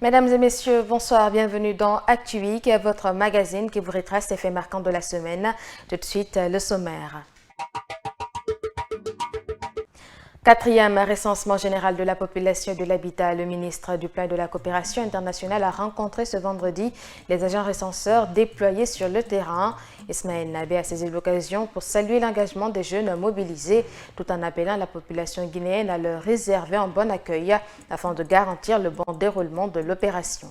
Mesdames et messieurs, bonsoir, bienvenue dans Actu Week, votre magazine qui vous retrace les faits marquants de la semaine. Tout de suite, le sommaire. Quatrième recensement général de la population et de l'habitat. Le ministre du Plan et de la Coopération internationale a rencontré ce vendredi les agents recenseurs déployés sur le terrain. Ismaël Nabé a saisi l'occasion pour saluer l'engagement des jeunes mobilisés tout en appelant la population guinéenne à leur réserver un bon accueil afin de garantir le bon déroulement de l'opération.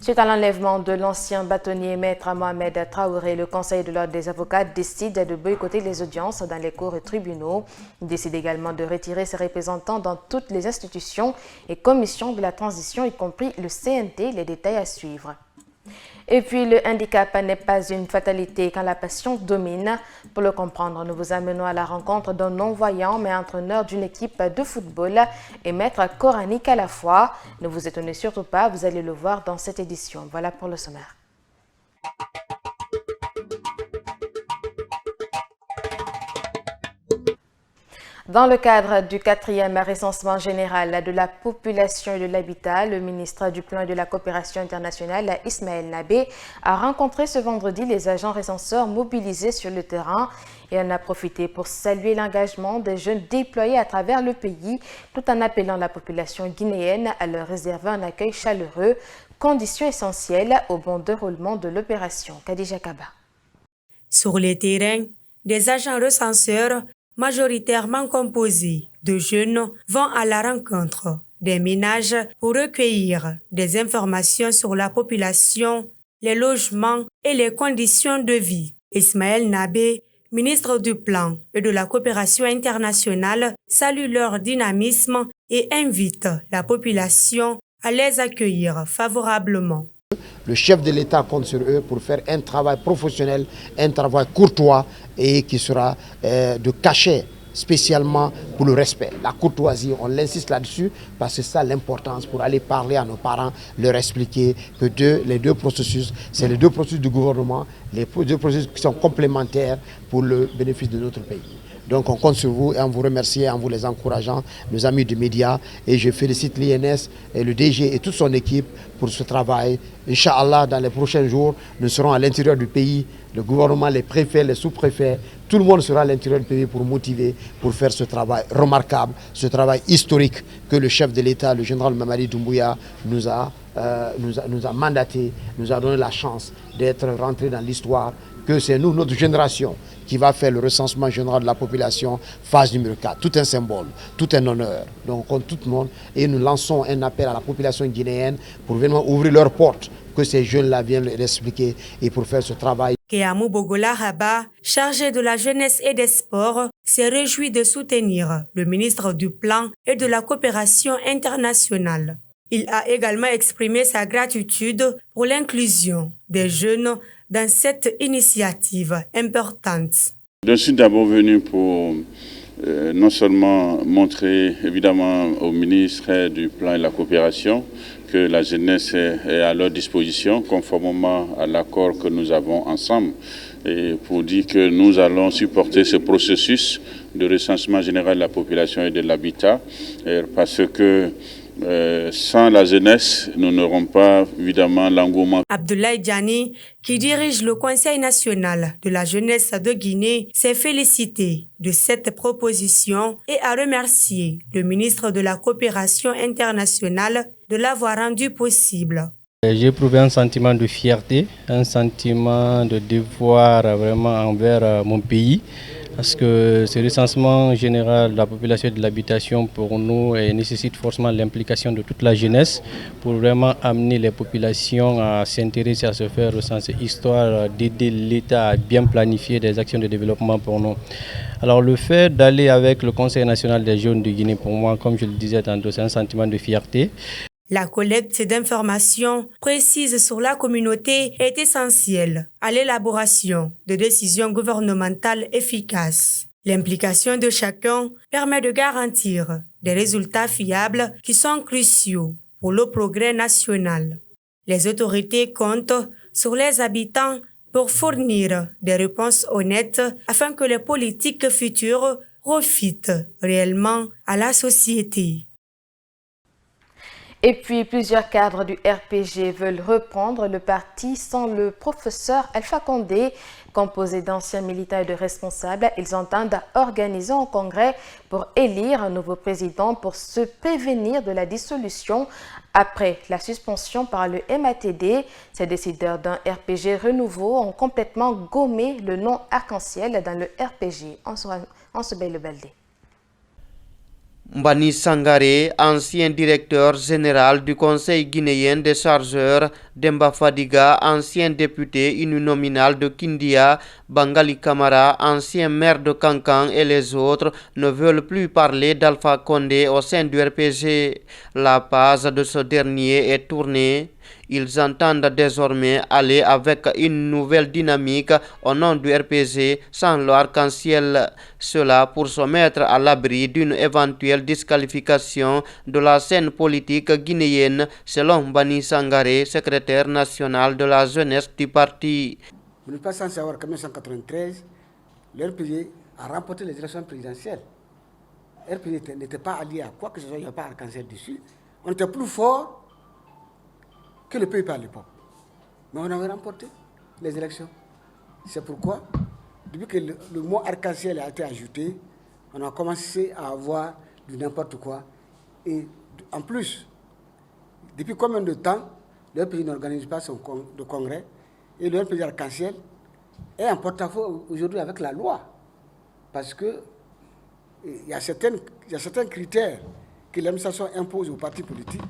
Suite à l'enlèvement de l'ancien bâtonnier maître Mohamed Traoré, le Conseil de l'ordre des avocats décide de boycotter les audiences dans les cours et tribunaux. Il décide également de retirer ses représentants dans toutes les institutions et commissions de la transition, y compris le CNT. Les détails à suivre. Et puis, le handicap n'est pas une fatalité quand la passion domine. Pour le comprendre, nous vous amenons à la rencontre d'un non-voyant mais entraîneur d'une équipe de football et maître coranique à la fois. Ne vous étonnez surtout pas, vous allez le voir dans cette édition. Voilà pour le sommaire. Dans le cadre du quatrième recensement général de la population et de l'habitat, le ministre du Plan et de la Coopération internationale, Ismaël Nabé, a rencontré ce vendredi les agents recenseurs mobilisés sur le terrain et en a profité pour saluer l'engagement des jeunes déployés à travers le pays, tout en appelant la population guinéenne à leur réserver un accueil chaleureux, condition essentielle au bon déroulement de l'opération. Khadija Kaba. Sur le terrain, des agents recenseurs majoritairement composés de jeunes vont à la rencontre des ménages pour recueillir des informations sur la population, les logements et les conditions de vie. Ismaël Nabé, ministre du Plan et de la Coopération internationale, salue leur dynamisme et invite la population à les accueillir favorablement. Le chef de l'État compte sur eux pour faire un travail professionnel, un travail courtois et qui sera de cachet spécialement pour le respect. La courtoisie, on l'insiste là-dessus parce que c'est ça l'importance pour aller parler à nos parents, leur expliquer que les deux processus, c'est les deux processus du gouvernement, les deux processus qui sont complémentaires pour le bénéfice de notre pays. Donc on compte sur vous et on vous remercie, en vous les encourageant, nos amis des médias. Et je félicite l'INS et le DG et toute son équipe pour ce travail. Inch'Allah, dans les prochains jours, nous serons à l'intérieur du pays, le gouvernement, les préfets, les sous-préfets, tout le monde sera à l'intérieur du pays pour motiver, pour faire ce travail remarquable, ce travail historique que le chef de l'État, le général Mamadi Doumbouya, nous a mandaté, nous a donné la chance d'être rentré dans l'histoire, que c'est nous, notre génération, qui va faire le recensement général de la population, phase numéro 4. Tout un symbole, tout un honneur. Donc on compte tout le monde et nous lançons un appel à la population guinéenne pour vraiment ouvrir leurs portes, que ces jeunes-là viennent leur expliquer et pour faire ce travail. Kéamou Bogola Haba, chargé de la jeunesse et des sports, s'est réjoui de soutenir le ministre du Plan et de la Coopération internationale. Il a également exprimé sa gratitude pour l'inclusion des jeunes dans cette initiative importante. Je suis d'abord venu pour non seulement montrer évidemment au ministre du Plan et de la Coopération que la jeunesse est à leur disposition conformément à l'accord que nous avons ensemble et pour dire que nous allons supporter ce processus de recensement général de la population et de l'habitat parce que sans la jeunesse, nous n'aurons pas évidemment l'engouement. Abdoulaye Diani, qui dirige le Conseil national de la jeunesse de Guinée, s'est félicité de cette proposition et a remercié le ministre de la Coopération internationale de l'avoir rendu possible. J'ai éprouvé un sentiment de fierté, un sentiment de devoir vraiment envers mon pays. Parce que ce recensement général de la population et de l'habitation pour nous nécessite forcément l'implication de toute la jeunesse pour vraiment amener les populations à s'intéresser à se faire recenser, histoire d'aider l'État à bien planifier des actions de développement pour nous. Alors le fait d'aller avec le Conseil national des jeunes de Guinée, pour moi, comme je le disais tantôt, c'est un sentiment de fierté. La collecte d'informations précises sur la communauté est essentielle à l'élaboration de décisions gouvernementales efficaces. L'implication de chacun permet de garantir des résultats fiables qui sont cruciaux pour le progrès national. Les autorités comptent sur les habitants pour fournir des réponses honnêtes afin que les politiques futures profitent réellement à la société. Et puis, plusieurs cadres du RPG veulent reprendre le parti sans le professeur Alpha Condé. Composé d'anciens militaires et de responsables, ils entendent organiser un congrès pour élire un nouveau président pour se prévenir de la dissolution après la suspension par le MATD. Ces décideurs d'un RPG renouveau ont complètement gommé le nom arc-en-ciel dans le RPG. On se bat le baldé. Mbani Sangaré, ancien directeur général du Conseil guinéen des chargeurs, Demba Fadiga, ancien député uninominal de Kindia, Bangali Kamara, ancien maire de Kankan et les autres ne veulent plus parler d'Alpha Condé au sein du RPG. La page de ce dernier est tournée. Ils entendent désormais aller avec une nouvelle dynamique au nom du RPG sans l'arc-en-ciel. Cela pour se mettre à l'abri d'une éventuelle disqualification de la scène politique guinéenne, selon Bani Sangaré, secrétaire national de la jeunesse du parti. Vous n'êtes pas sans savoir qu'en 1993, le RPG a remporté les élections présidentielles. Le RPG n'était pas allié à quoi que ce soit, il n'y avait pas arc-en-ciel dessus. On était plus fort que le pays à l'époque. Mais on avait remporté les élections. C'est pourquoi, depuis que le mot arc-en-ciel a été ajouté, on a commencé à avoir du n'importe quoi. Et en plus, depuis combien de temps le RPG n'organise pas son congrès et le RPG arc-en-ciel est en porte-à-faux aujourd'hui avec la loi. Parce que il y a certains critères que l'administration impose aux partis politiques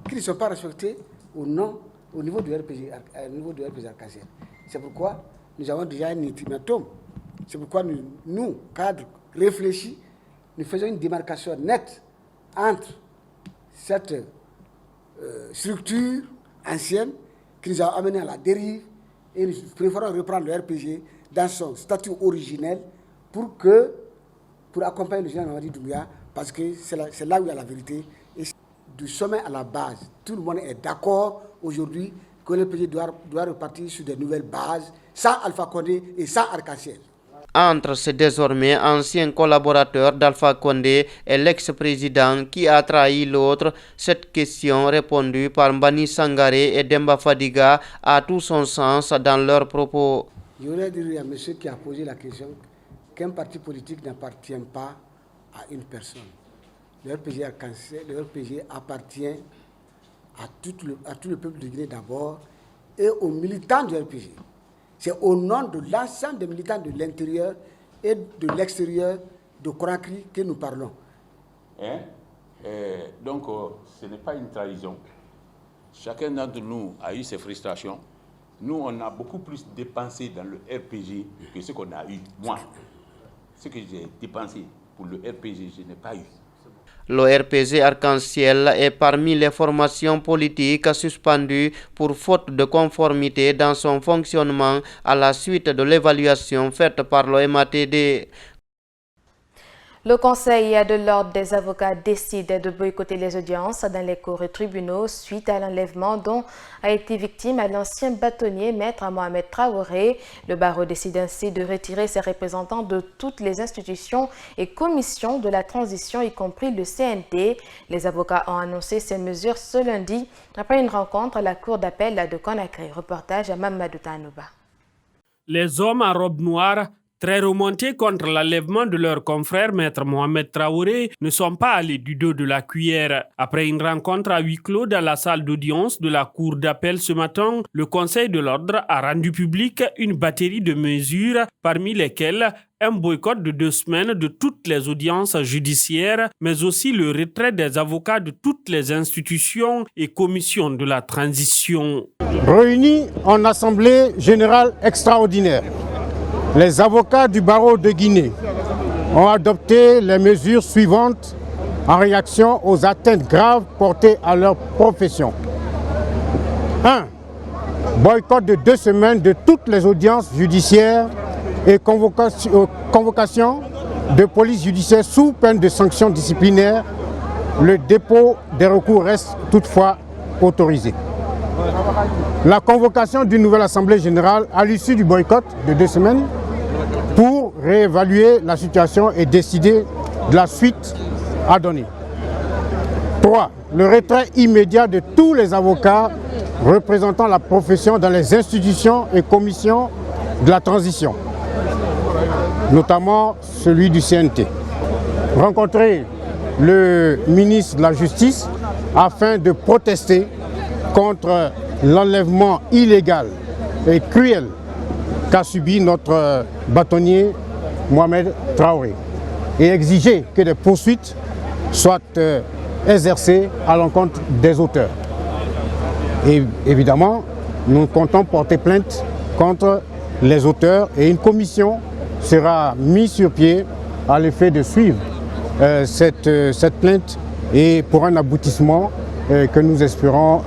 qui ne sont pas respectés au niveau du RPG arc-en-ciel. C'est pourquoi nous avons déjà un ultimatum. C'est pourquoi nous, cadres réfléchis, nous faisons une démarcation nette entre cette structure ancienne qui nous a amenés à la dérive et nous préférons reprendre le RPG dans son statut originel pour accompagner le général Mamadi Doumbouya, parce que c'est là où il y a la vérité. Et du sommet à la base, tout le monde est d'accord aujourd'hui que le RPG doit repartir sur de nouvelles bases, sans Alpha Condé et sans arc-en-ciel. Entre ces désormais anciens collaborateurs d'Alpha Condé et l'ex-président qui a trahi l'autre, cette question répondue par Mbani Sangaré et Demba Fadiga a tout son sens dans leurs propos. Je voudrais dire à monsieur qui a posé la question qu'un parti politique n'appartient pas à une personne. Le RPG arc-en-ciel, le RPG appartient à tout le peuple de Guinée d'abord et aux militants du RPG. C'est au nom de l'ensemble des militants de l'intérieur et de l'extérieur de Conakry que nous parlons. Donc, ce n'est pas une trahison. Chacun d'entre nous a eu ses frustrations. Nous, on a beaucoup plus dépensé dans le RPG que ce qu'on a eu. Moi, ce que j'ai dépensé pour le RPG, je n'ai pas eu. Le RPG arc-en-ciel est parmi les formations politiques suspendues pour faute de conformité dans son fonctionnement à la suite de l'évaluation faite par le MATD. Le Conseil de l'Ordre des avocats décide de boycotter les audiences dans les cours et tribunaux suite à l'enlèvement dont a été victime l'ancien bâtonnier Maître Mohamed Traoré. Le barreau décide ainsi de retirer ses représentants de toutes les institutions et commissions de la transition, y compris le CNT. Les avocats ont annoncé ces mesures ce lundi après une rencontre à la Cour d'appel de Conakry. Reportage à Mamadou Tanouba. Les hommes en robe noire, très remontés contre l'enlèvement de leur confrère Maître Mohamed Traoré, ne sont pas allés du dos de la cuillère. Après une rencontre à huis clos dans la salle d'audience de la Cour d'appel ce matin, le Conseil de l'Ordre a rendu public une batterie de mesures, parmi lesquelles un boycott de 2 semaines de toutes les audiences judiciaires, mais aussi le retrait des avocats de toutes les institutions et commissions de la transition. Réunis en assemblée générale extraordinaire, les avocats du barreau de Guinée ont adopté les mesures suivantes en réaction aux atteintes graves portées à leur profession. 1. Boycott de 2 semaines de toutes les audiences judiciaires et convocation de police judiciaire sous peine de sanctions disciplinaires. Le dépôt des recours reste toutefois autorisé. La convocation d'une nouvelle assemblée générale à l'issue du boycott de 2 semaines pour réévaluer la situation et décider de la suite à donner. 3. Le retrait immédiat de tous les avocats représentant la profession dans les institutions et commissions de la transition, notamment celui du CNT. Rencontrer le ministre de la Justice afin de protester contre l'enlèvement illégal et cruel qu'a subi notre bâtonnier Mohamed Traoré et exiger que des poursuites soient exercées à l'encontre des auteurs. Et évidemment, nous comptons porter plainte contre les auteurs et une commission sera mise sur pied à l'effet de suivre cette plainte et pour un aboutissement que nous espérons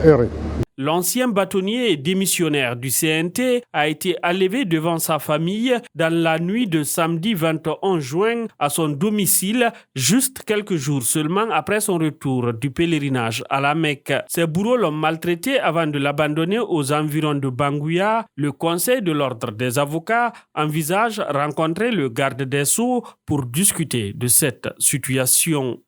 heureux. L'ancien bâtonnier et démissionnaire du CNT a été enlevé devant sa famille dans la nuit de samedi 21 juin à son domicile, juste quelques jours seulement après son retour du pèlerinage à la Mecque. Ses bourreaux l'ont maltraité avant de l'abandonner aux environs de Banguya. Le Conseil de l'ordre des avocats envisage rencontrer le garde des Sceaux pour discuter de cette situation.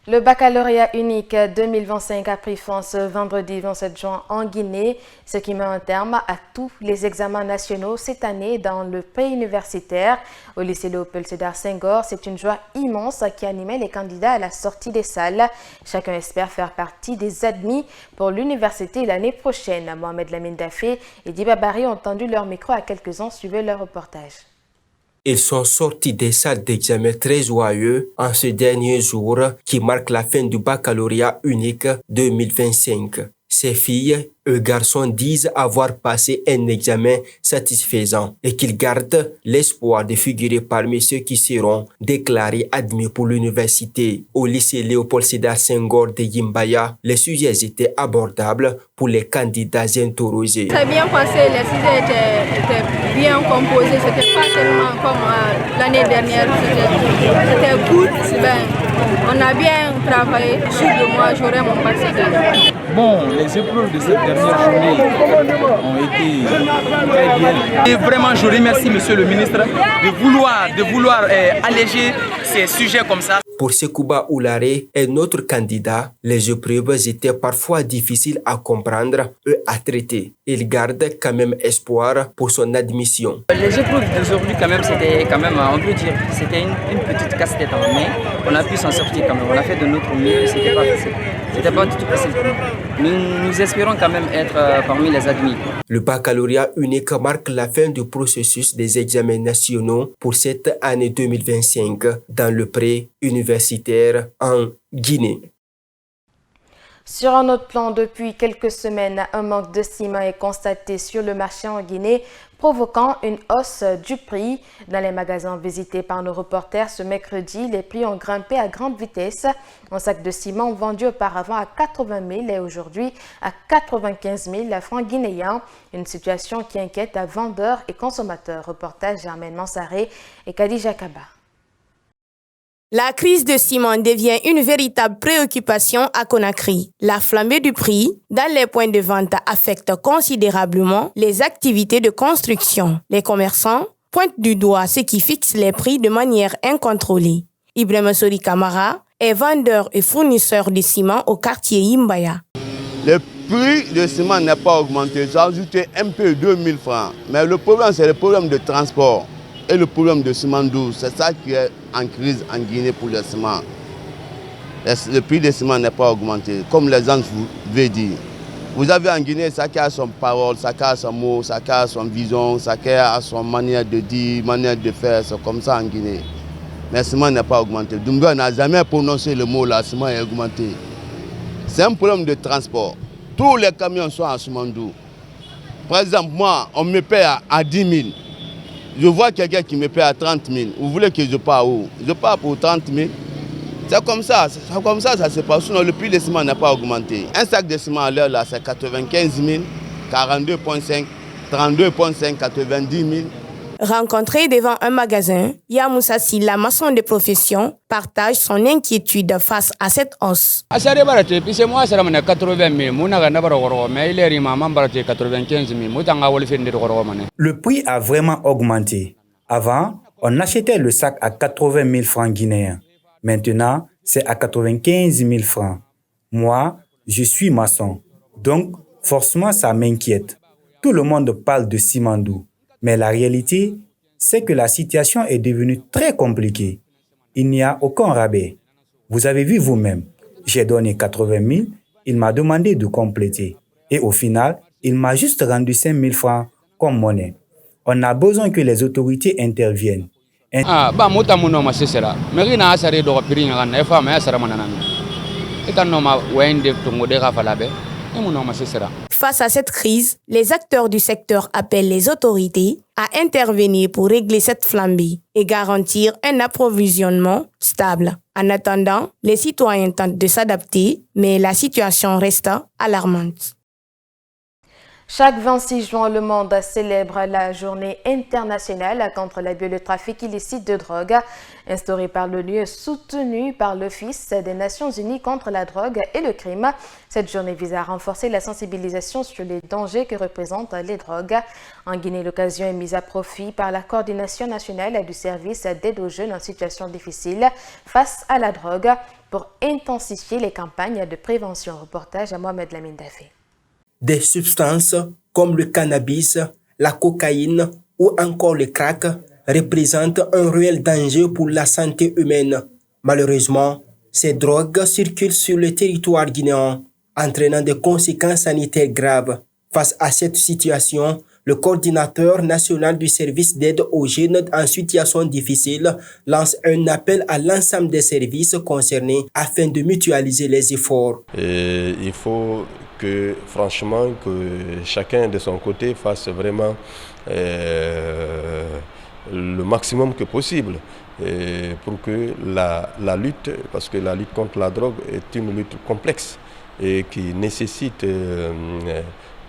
Le baccalauréat unique 2025 a pris fin ce vendredi 27 juin en Guinée, ce qui met un terme à tous les examens nationaux cette année dans le préuniversitaire. Au lycée Léopold Sédar Senghor, c'est une joie immense qui animait les candidats à la sortie des salles. Chacun espère faire partie des admis pour l'université l'année prochaine. Mohamed Lamine Dafé et Diba Barry ont tendu leur micro à quelques-uns. Suivez leur reportage. Ils sont sortis des salles d'examen très joyeux en ce dernier jour qui marque la fin du baccalauréat unique 2025. Ces filles et garçons disent avoir passé un examen satisfaisant et qu'ils gardent l'espoir de figurer parmi ceux qui seront déclarés admis pour l'université. Au lycée Léopold Sédar Senghor de Yimbaya, les sujets étaient abordables pour les candidats interrogés. Ça a bien passé, les sujets étaient bien composés, c'était pas tellement comme l'année dernière, c'était cool. On a bien travaillé, je suis de moi, j'aurai mon bac cette année. Bon, les épreuves de cette dernière journée ont été très bien. Et vraiment, je remercie Monsieur le ministre de vouloir alléger ces sujets comme ça. Pour Sekouba Oulare, un autre candidat, les épreuves étaient parfois difficiles à comprendre et à traiter. Il garde quand même espoir pour son admission. Les épreuves d'aujourd'hui, c'était on peut dire, c'était une petite casse-tête, mais on a pu s'en sortir quand même. On a fait de notre mieux, c'était pas facile. C'était pas du tout facile. Nous espérons quand même être parmi les admis. Le baccalauréat unique marque la fin du processus des examens nationaux pour cette année 2025 dans le pré-universitaire en Guinée. Sur un autre plan, depuis quelques semaines, un manque de ciment est constaté sur le marché en Guinée, provoquant une hausse du prix. Dans les magasins visités par nos reporters ce mercredi, les prix ont grimpé à grande vitesse. Un sac de ciment vendu auparavant à 80 000 est aujourd'hui à 95 000 francs guinéens. Une situation qui inquiète à vendeurs et consommateurs. Reportage Germaine Mansaré et Khadija Kaba. La crise de ciment devient une véritable préoccupation à Conakry. La flambée du prix dans les points de vente affecte considérablement les activités de construction. Les commerçants pointent du doigt ceux qui fixent les prix de manière incontrôlée. Ibrahima Sori Kamara est vendeur et fournisseur de ciment au quartier Yimbaya. Le prix de ciment n'a pas augmenté, ça a ajouté un peu 2000 francs. Mais le problème, c'est le problème de transport. Et le problème de ciment doux, c'est ça qui est en crise en Guinée pour le ciment. Le prix des ciment n'a pas augmenté, comme les gens vous veulent dire. Vous avez en Guinée, chacun a son parole, chacun a son mot, chacun a son vision, chacun a son manière de dire, manière de faire, c'est comme ça en Guinée. Mais le ciment n'a pas augmenté. Dunga n'a jamais prononcé le mot, le ciment a augmenté. C'est un problème de transport. Tous les camions sont en ciment doux. Par exemple, moi, on me paie à 10 000. Je vois quelqu'un qui me paie à 30 000. Vous voulez que je parte où? Je pars pour 30 000. C'est comme ça, ça se passe. Sinon, le prix des ciment n'a pas augmenté. Un sac de ciment à l'heure, là, c'est 95 000, 42,5, 32,5, 90 000. Rencontré devant un magasin, Yamoussa Silla, maçon de profession, partage son inquiétude face à cette hausse. Le prix a vraiment augmenté. Avant, on achetait le sac à 80 000 francs guinéens. Maintenant, c'est à 95 000 francs. Moi, je suis maçon. Donc, forcément, ça m'inquiète. Tout le monde parle de Simandou. Mais la réalité, c'est que la situation est devenue très compliquée. Il n'y a aucun rabais. Vous avez vu vous-même. J'ai donné 80 000, il m'a demandé de compléter. Et au final, il m'a juste rendu 5 000 francs comme monnaie. On a besoin que les autorités interviennent. Face à cette crise, les acteurs du secteur appellent les autorités à intervenir pour régler cette flambée et garantir un approvisionnement stable. En attendant, les citoyens tentent de s'adapter, mais la situation reste alarmante. Chaque 26 juin, le monde célèbre la journée internationale contre l'abus et le trafic illicite de drogue, instaurée par l'ONU et soutenue par l'Office des Nations Unies contre la drogue et le crime. Cette journée vise à renforcer la sensibilisation sur les dangers que représentent les drogues. En Guinée, l'occasion est mise à profit par la coordination nationale du service d'aide aux jeunes en situation difficile face à la drogue pour intensifier les campagnes de prévention. Reportage à Mohamed Lamine Dafé. Des substances comme le cannabis, la cocaïne ou encore le crack représentent un réel danger pour la santé humaine. Malheureusement, ces drogues circulent sur le territoire guinéen, entraînant des conséquences sanitaires graves. Face à cette situation, le coordinateur national du service d'aide aux jeunes en situation difficile lance un appel à l'ensemble des services concernés afin de mutualiser les efforts. Il faut franchement que chacun de son côté fasse vraiment le maximum que possible pour que la lutte, parce que la lutte contre la drogue est une lutte complexe et qui nécessite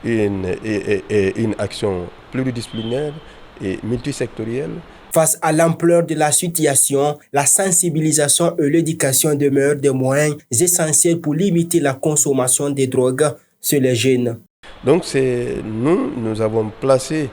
une action pluridisciplinaire et multisectorielle. Face à l'ampleur de la situation, la sensibilisation et l'éducation demeurent des moyens essentiels pour limiter la consommation des drogues sur les jeunes. Donc nous avons placé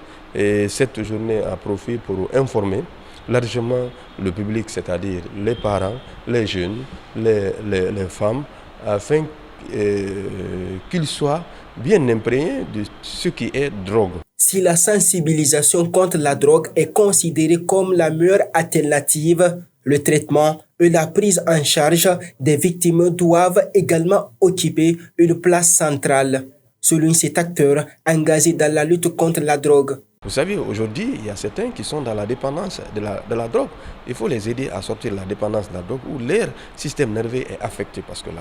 cette journée à profit pour informer largement le public, c'est-à-dire les parents, les jeunes, les femmes, afin qu'ils soient bien imprégnés de ce qui est drogue. Si la sensibilisation contre la drogue est considérée comme la meilleure alternative, le traitement et la prise en charge des victimes doivent également occuper une place centrale, selon cet acteur engagé dans la lutte contre la drogue. Vous savez, aujourd'hui, il y a certains qui sont dans la dépendance de la drogue. Il faut les aider à sortir de la dépendance de la drogue où leur système nerveux est affecté parce que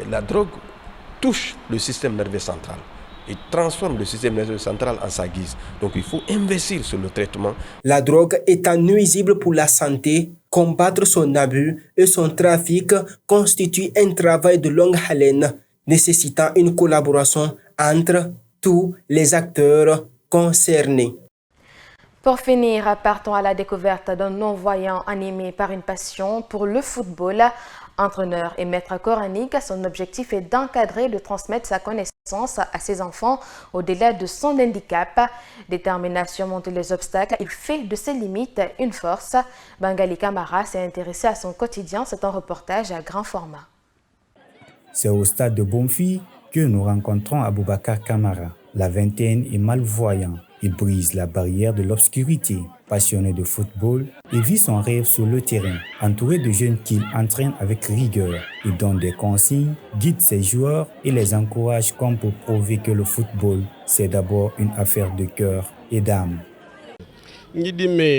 la drogue touche le système nerveux central. Il transforme le système nerveux central en sa guise. Donc il faut investir sur le traitement. La drogue étant nuisible pour la santé, combattre son abus et son trafic constitue un travail de longue haleine, nécessitant une collaboration entre tous les acteurs concernés. Pour finir, partons à la découverte d'un non-voyant animé par une passion pour le football. Entraîneur et maître coranique, son objectif est d'encadrer et de transmettre sa connaissance à ses enfants au-delà de son handicap. Détermination, monter les obstacles, il fait de ses limites une force. Bangali Kamara s'est intéressé à son quotidien, c'est un reportage à grand format. C'est au stade de Bonfi que nous rencontrons Aboubakar Kamara. La vingtaine est malvoyant. Il brise la barrière de l'obscurité. Passionné de football, il vit son rêve sur le terrain. Entouré de jeunes qu'il entraîne avec rigueur, il donne des consignes, guide ses joueurs et les encourage comme pour prouver que le football, c'est d'abord une affaire de cœur et d'âme. Depuis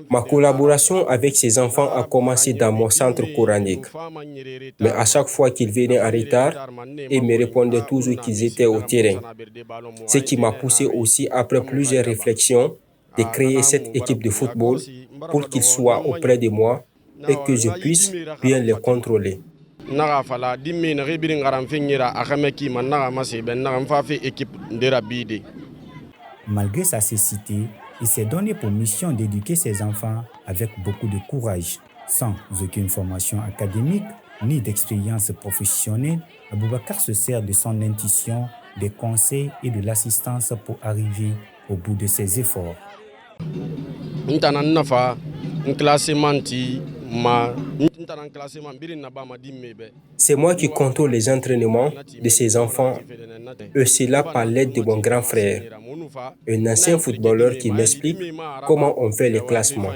Ma collaboration avec ces enfants a commencé dans mon centre coranique. Mais à chaque fois qu'ils venaient en retard, ils me répondaient toujours qu'ils étaient au terrain. Ce qui m'a poussé aussi, après plusieurs réflexions, de créer cette équipe de football pour qu'ils soient auprès de moi et que je puisse bien les contrôler. Malgré sa cécité, il s'est donné pour mission d'éduquer ses enfants avec beaucoup de courage. Sans aucune formation académique ni d'expérience professionnelle, Aboubakar se sert de son intuition, des conseils et de l'assistance pour arriver au bout de ses efforts. C'est moi qui contrôle les entraînements de ces enfants, et cela par l'aide de mon grand frère, un ancien footballeur qui m'explique comment on fait les classements.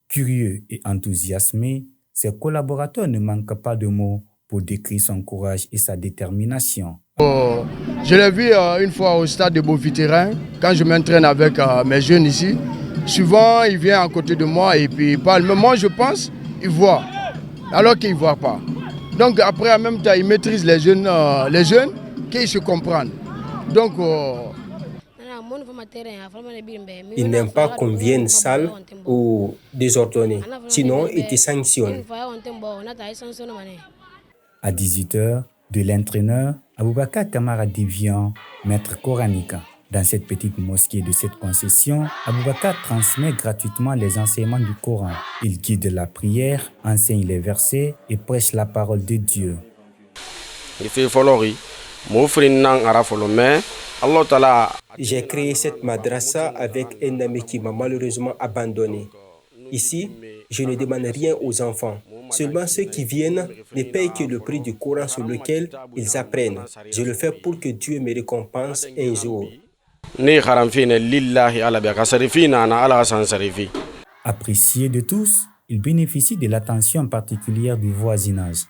Curieux et enthousiasmé, ses collaborateurs ne manquent pas de mots pour décrire son courage et sa détermination. Je l'ai vu une fois au stade de Beauviterrain, quand je m'entraîne avec mes jeunes ici. Souvent, il vient à côté de moi et puis il parle. Mais moi, je pense, il voit, alors qu'il ne voit pas. Donc après, en même temps, il maîtrise les jeunes qui se comprennent. Donc, il n'aime pas qu'on vienne sale ou désordonné, sinon il te sanctionne. À 18h, de l'entraîneur, Aboubakar Kamara devient maître coranique. Dans cette petite mosquée de cette concession, Aboubakar transmet gratuitement les enseignements du Coran. Il guide la prière, enseigne les versets et prêche la parole de Dieu. J'ai créé cette madrasa avec un ami qui m'a malheureusement abandonné. Ici, je ne demande rien aux enfants. Seulement ceux qui viennent ne payent que le prix du Coran sur lequel ils apprennent. Je le fais pour que Dieu me récompense un jour. Apprécié de tous, il bénéficie de l'attention particulière du voisinage.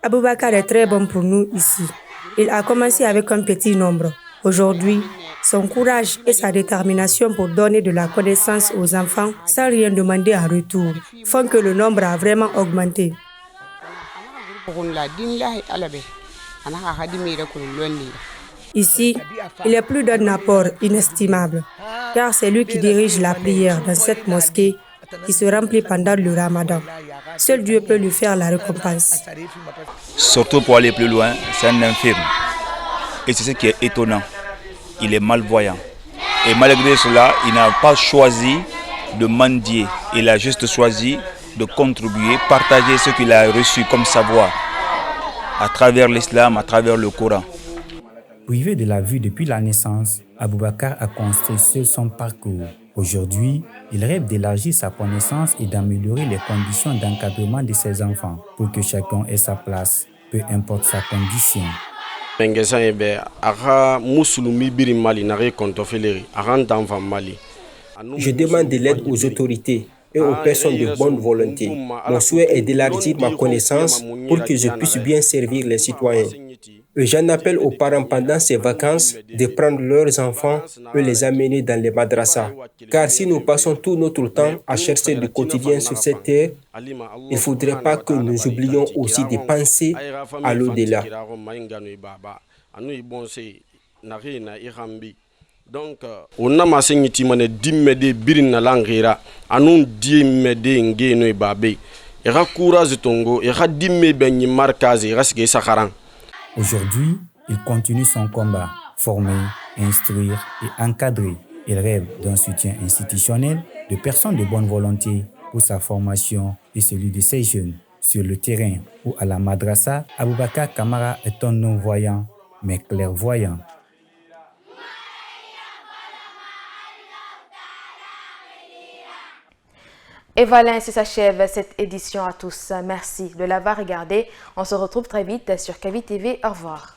Aboubakar est très bon pour nous ici. Il a commencé avec un petit nombre. Aujourd'hui, son courage et sa détermination pour donner de la connaissance aux enfants sans rien demander en retour font que le nombre a vraiment augmenté. Ici, il est plus d'un apport inestimable, car c'est lui qui dirige la prière dans cette mosquée qui se remplit pendant le Ramadan. Seul Dieu peut lui faire la récompense. Surtout pour aller plus loin, c'est un infirme. Et c'est ce qui est étonnant. Il est malvoyant. Et malgré cela, il n'a pas choisi de mendier. Il a juste choisi de contribuer, partager ce qu'il a reçu comme savoir à travers l'islam, à travers le Coran. Privé de la vue depuis la naissance, Aboubakar a construit seul son parcours. Aujourd'hui, il rêve d'élargir sa connaissance et d'améliorer les conditions d'encadrement de ses enfants pour que chacun ait sa place, peu importe sa condition. Je demande de l'aide aux autorités et aux personnes de bonne volonté. Mon souhait est d'élargir ma connaissance pour que je puisse bien servir les citoyens. Et j'en appelle aux parents pendant ces vacances de prendre leurs enfants et les amener dans les madrasas. Car si nous passons tout notre temps à chercher du quotidien sur cette terre, il ne faudrait pas que nous oublions aussi de penser à l'au-delà. Donc, on a massé nitimane dimmede birina langira anun dimmede ngeno babe ira courage tongo ira dimme benyi markazi rasge sakaran. Aujourd'hui, il continue son combat, former, instruire et encadrer. Il rêve d'un soutien institutionnel de personnes de bonne volonté pour sa formation et celui de ses jeunes. Sur le terrain ou à la madrasa, Aboubakar Kamara est un non-voyant, mais clairvoyant. Et voilà, ainsi s'achève cette édition à tous. Merci de l'avoir regardé. On se retrouve très vite sur Kavi TV. Au revoir.